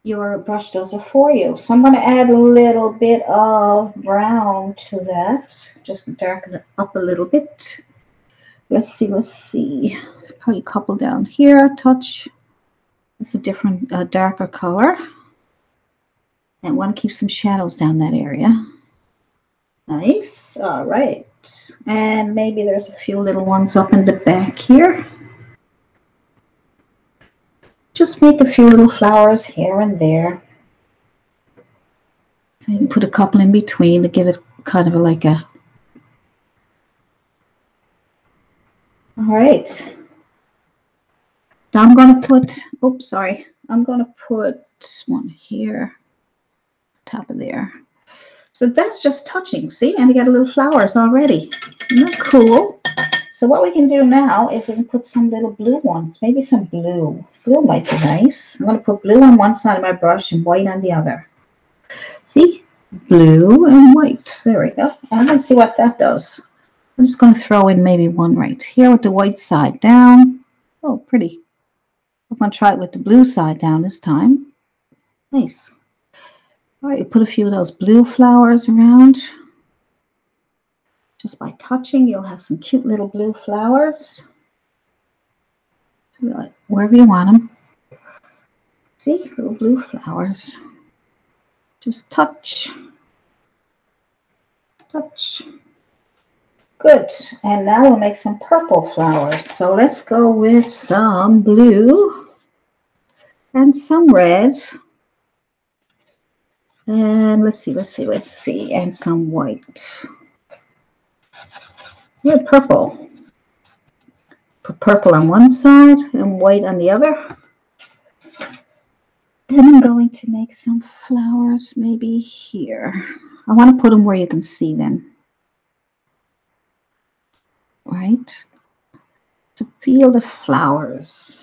your brush does it for you. So I'm going to add a little bit of brown to that. Just darken it up a little bit. Let's see. There's probably a couple down here. Touch. It's a different, darker color. And want to keep some shadows down that area. Nice. All right. And maybe there's a few little ones up in the back here. Just make a few little flowers here and there. So you can put a couple in between to give it kind of like a... All right. Now I'm going to put, oops, sorry. I'm going to put one here, top of there. So that's just touching, see? And you got a little flowers already. Isn't that cool? So what we can do now is we can put some little blue ones. Maybe some blue. Blue might be nice. I'm going to put blue on one side of my brush and white on the other. See? Blue and white. There we go. And let's see what that does. I'm just going to throw in maybe one right here with the white side down. Oh, pretty. I'm going to try it with the blue side down this time. Nice. All right, you put a few of those blue flowers around. Just by touching, you'll have some cute little blue flowers. Wherever you want them. See, little blue flowers. Just touch. Touch. Good. And now we'll make some purple flowers. So let's go with some blue and some red. And let's see. And some white. Yeah, purple. Put purple on one side and white on the other. And I'm going to make some flowers maybe here. I want to put them where you can see them. Right? It's a field of flowers.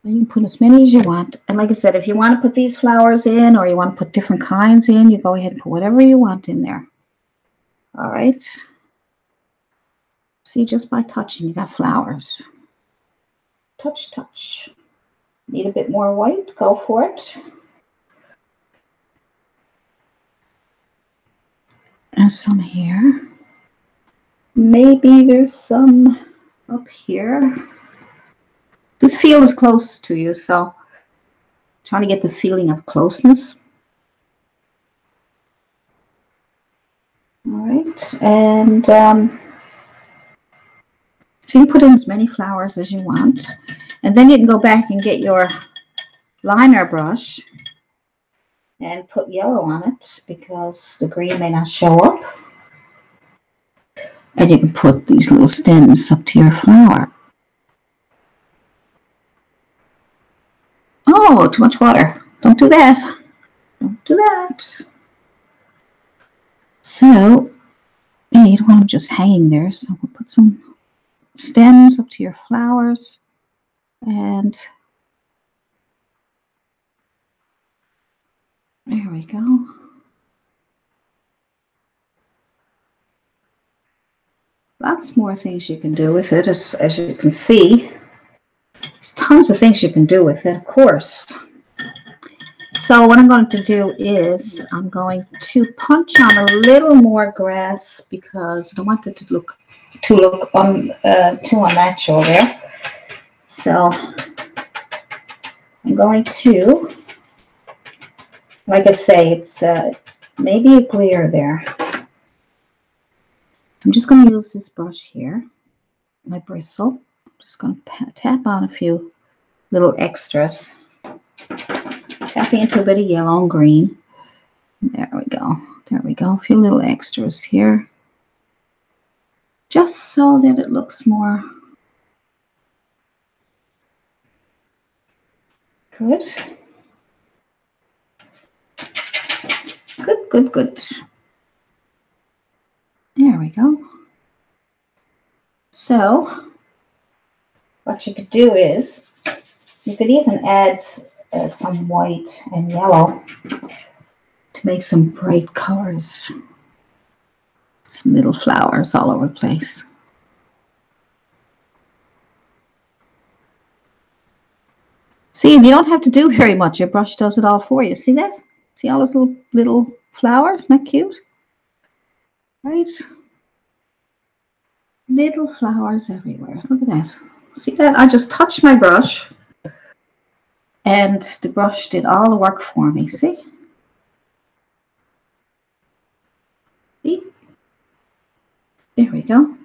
You can put as many as you want. And like I said, if you want to put these flowers in or you want to put different kinds in, you go ahead and put whatever you want in there. All right. See, just by touching, you got flowers. Touch, touch. Need a bit more white? Go for it. And some here. Maybe there's some up here. This field is close to you, so trying to get the feeling of closeness. All right, and so you put in as many flowers as you want, and then you can go back and get your liner brush and put yellow on it because the green may not show up. And you can put these little stems up to your flower. Oh, too much water. Don't do that. Don't do that. So, yeah, you don't want them just hanging there. So we'll put some stems up to your flowers. And there we go. Lots more things you can do with it, as you can see. There's tons of things you can do with it, of course. So what I'm going to do is I'm going to punch on a little more grass because I don't want it to look too unnatural there. So I'm going to, like I say, it's maybe a glare there. I'm just going to use this brush here, my bristle. I'm just going to tap on a few little extras. Tapping into a bit of yellow and green. There we go. There we go. A few little extras here. Just so that it looks more good. Good, good, good. There we go. So, what you could do is, you could even add some white and yellow to make some bright colors. Some little flowers all over the place. See, you don't have to do very much. Your brush does it all for you. See that? See all those little flowers? Isn't that cute? Right? Little flowers everywhere. Look at that. See that? I just touched my brush and the brush did all the work for me. See? See? There we go.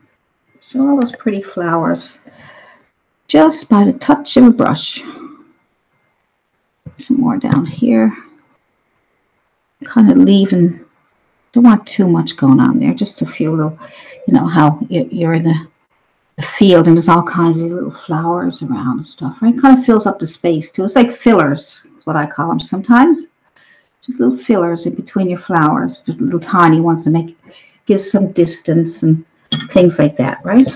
So all those pretty flowers just by the touch of a brush. Some more down here. Kind of leaving, don't want too much going on there, just a few little, you know how you're in a field and there's all kinds of little flowers around and stuff, right? Kind of fills up the space too. It's like fillers, is what I call them sometimes. Just little fillers in between your flowers, the little tiny ones to give some distance and things like that, right?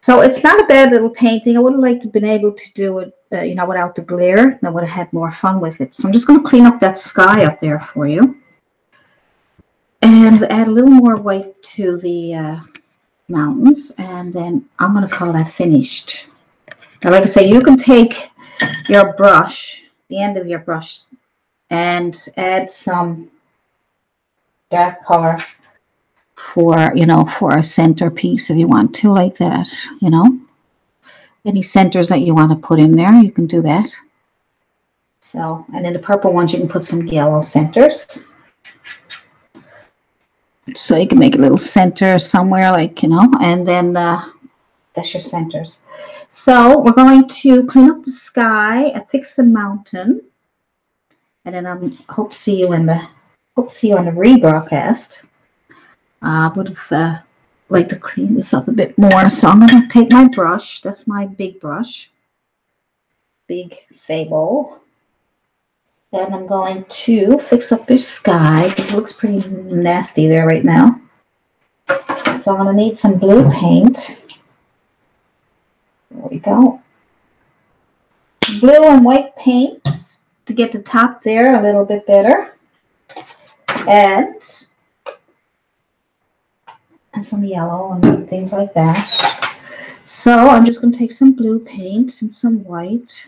So it's not a bad little painting. I would have liked to have been able to do it, you know, without the glare. I would have had more fun with it. So I'm just going to clean up that sky up there for you. And add a little more white to the mountains. And then I'm going to call that finished. Now, like I say, you can take your brush, the end of your brush, and add some dark color for, you know, for a centerpiece if you want to, like that, you know. Any centers that you want to put in there, you can do that. So, and in the purple ones, you can put some yellow centers. So you can make a little center somewhere, like, you know, and then that's your centers. So we're going to clean up the sky and fix the mountain. And then I hope to see you on the rebroadcast. I would have liked to clean this up a bit more. So I'm going to take my brush. That's my big brush. Big sable. And I'm going to fix up your sky. It looks pretty nasty there right now. So I'm going to need some blue paint. There we go. Blue and white paint to get the top there a little bit better. And some yellow and things like that. So I'm just going to take some blue paint and some white.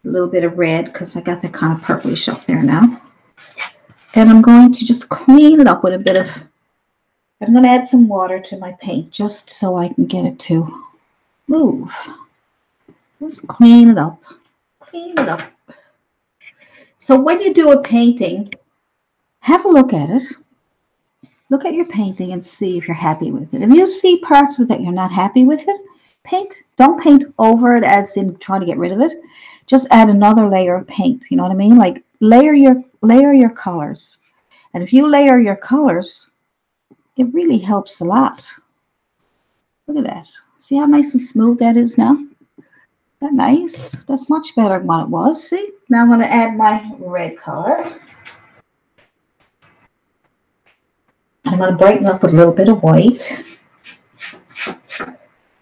A little bit of red because I got that kind of purplish up there now. And I'm going to just clean it up with a bit of, I'm going to add some water to my paint just so I can get it to move. Just clean it up. Clean it up. So when you do a painting, have a look at it. Look at your painting and see if you're happy with it. If you see parts of it that you're not happy with it, don't paint over it as in trying to get rid of it. Just add another layer of paint. You know what I mean? Like layer your colors. And if you layer your colors, it really helps a lot. Look at that. See how nice and smooth that is now? Isn't that nice? That's much better than what it was. See? Now I'm going to add my red color. I'm going to brighten up with a little bit of white.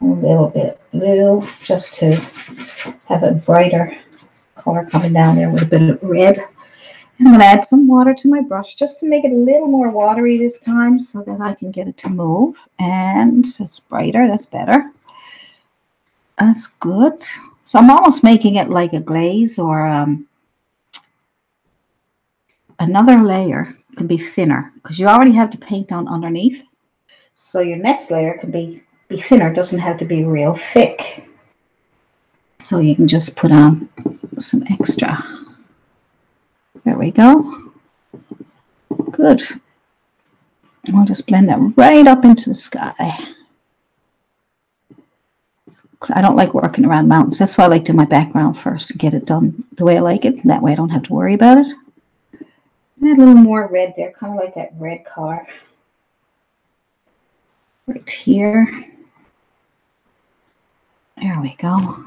A little bit blue, just to have a brighter color coming down there with a bit of red. I'm going to add some water to my brush just to make it a little more watery this time so that I can get it to move. And it's brighter, that's better. That's good. So I'm almost making it like a glaze, or another layer can be thinner because you already have the paint on underneath. So your next layer can be thinner, it doesn't have to be real thick. So you can just put on some extra. There we go. Good. I'll just blend that right up into the sky. I don't like working around mountains. That's why I like to do my background first and get it done the way I like it. And that way I don't have to worry about it. Add a little more red there, kind of like that red color. Right here. There we go.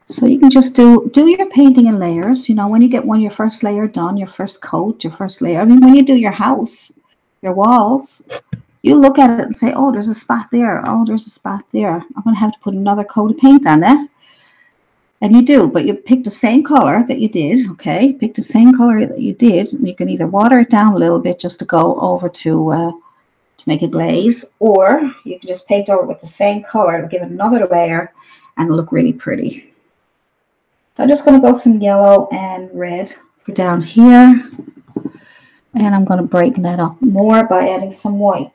So you can just do your painting in layers. You know, when you get your first layer done, your first coat, your first layer. I mean, when you do your house, your walls, you look at it and say, oh, there's a spot there. Oh, there's a spot there. I'm going to have to put another coat of paint on that. And you do, but you pick the same color that you did, okay? Pick the same color that you did, and you can either water it down a little bit just to go over to make a glaze, or you can just paint over with the same color, give it another layer, and it'll look really pretty. So I'm just going to go some yellow and red for down here. And I'm going to brighten that up more by adding some white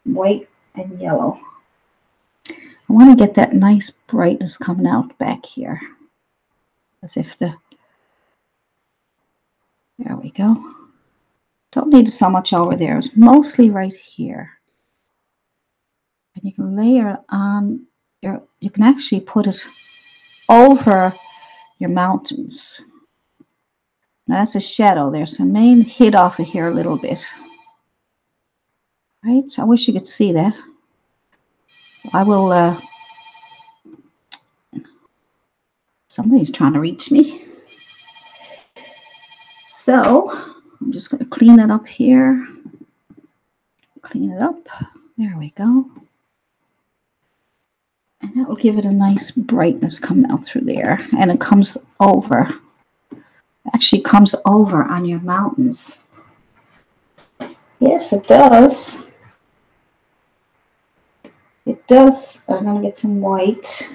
and yellow. I want to get that nice brightness coming out back here. As if there we go. Don't need so much over there. It's mostly right here. And you can layer it on you can actually put it over your mountains. Now that's a shadow there, so main hid off of here a little bit. Right? I wish you could see that. I will, somebody's trying to reach me. So, I'm just going to clean it up here. Clean it up. There we go. And that will give it a nice brightness coming out through there. And it comes over. Actually comes over on your mountains. Yes, it does. It does. I'm going to get some white.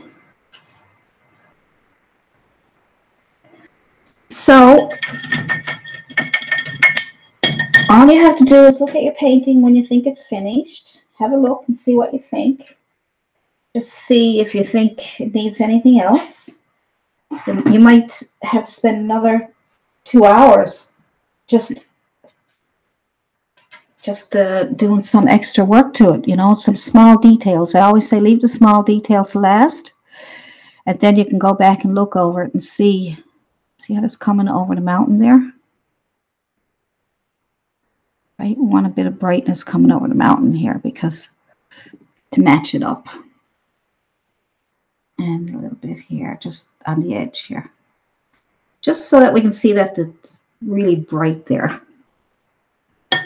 So, all you have to do is look at your painting when you think it's finished. Have a look and see what you think. Just see if you think it needs anything else. You might have to spend another 2 hours just doing some extra work to it, you know, some small details. I always say leave the small details last, and then you can go back and look over it and see how it's coming over the mountain there. Right, we want a bit of brightness coming over the mountain here because to match it up. And a little bit here, just on the edge here. Just so that we can see that it's really bright there.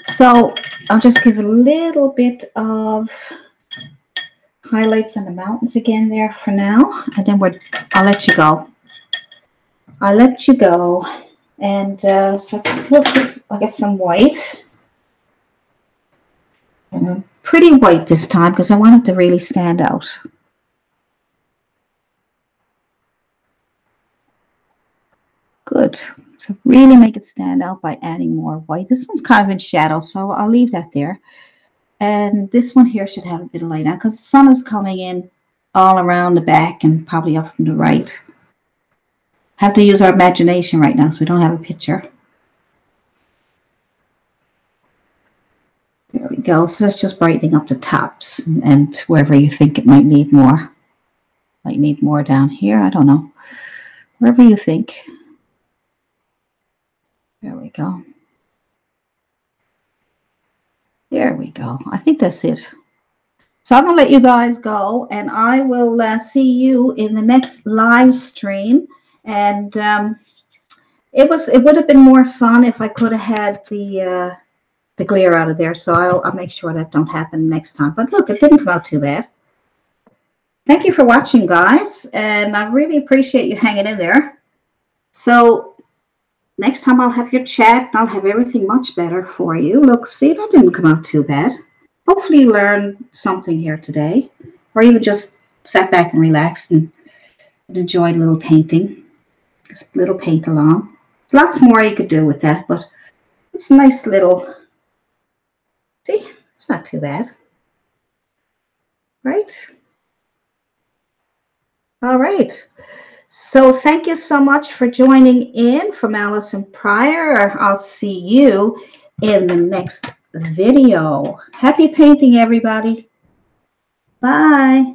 So I'll just give a little bit of highlights on the mountains again there for now. And then I'll let you go. I'll let you go. And so I'll get some white. And pretty white this time because I want it to really stand out. Good. So really make it stand out by adding more white. This one's kind of in shadow, so I'll leave that there. And this one here should have a bit of light now because the sun is coming in all around the back and probably up from the right. Have to use our imagination right now, so we don't have a picture. There we go. So that's just brightening up the tops and wherever you think it might need more. Might need more down here. I don't know. Wherever you think. There we go. There we go. I think that's it. So I'm going to let you guys go, and I will see you in the next live stream. And it would have been more fun if I could have had the glare out of there. So I'll make sure that don't happen next time. But look, it didn't come out too bad. Thank you for watching, guys, and I really appreciate you hanging in there. So next time I'll have your chat. I'll have everything much better for you. Look, see, that didn't come out too bad. Hopefully you learned something here today, or even just sat back and relaxed and enjoyed a little painting. Just a little paint along. There's lots more you could do with that, but it's a nice little, see, it's not too bad. Right? All right. So thank you so much for joining in from Allison Pryor. I'll see you in the next video. Happy painting, everybody. Bye.